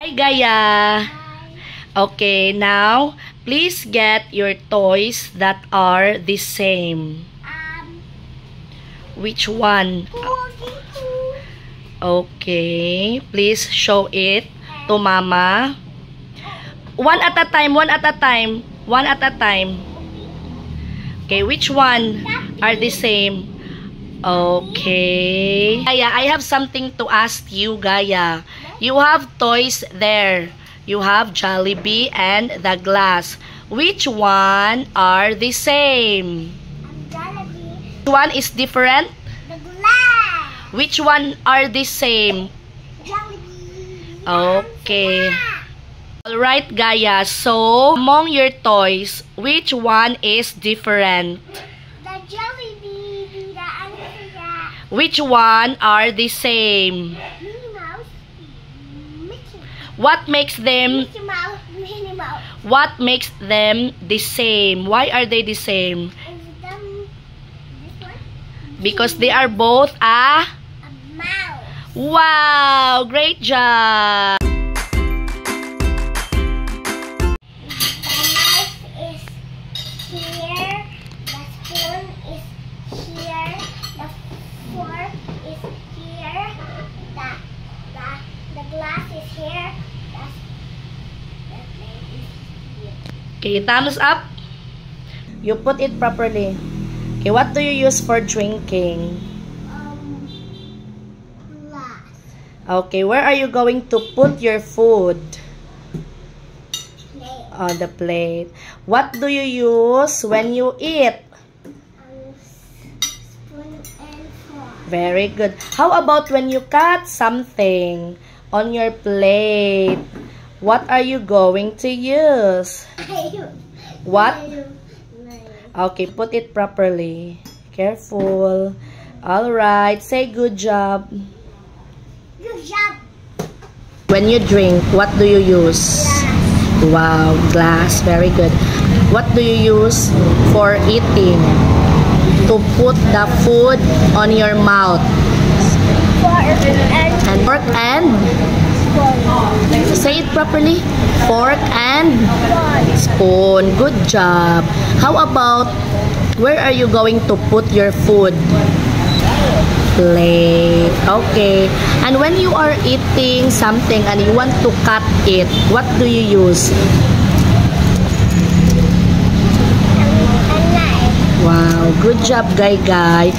Hi, Gaya. Okay, now, please get your toys that are the same. Which one? Okay, please show it to Mama. One at a time, one at a time. One at a time. Okay, which one are the same? Okay. Gaya, I have something to ask you, Gaya. You have toys there. You have Jollibee and the glass. Which one are the same? Jollibee. Which one is different? The glass. Which one are the same? Jollibee. Okay. Alright, Gaya. So, among your toys, which one is different? The Jollibee. The answer. Which one are the same? Minnie Mouse. Mickey. What makes them Mickey Mouse. Minnie Mouse. What makes them the same? Why are they the same? Is them this one? Because they are both a... A mouse. Wow! Great job! The mouse is here. The spoon is here. The fork is here. The glass is here. The plate is here. Okay, thumbs up. You put it properly. Okay, what do you use for drinking? Glass. Okay, where are you going to put your food? Plate. On the plate. What do you use when you eat? Spoon and fork. Very good. How about when you cut something on your plate? What are you going to use? What? Okay, put it properly. Careful. Alright, say good job. Good job. When you drink, what do you use? Wow, glass. Very good. What do you use for eating? To put the food on your mouth. Fork and Fork and say it properly. Fork and spoon. Good job. How about where are you going to put your food? Plate. Okay. And when you are eating something and you want to cut it, what do you use? a knife. Wow. Good job, guy.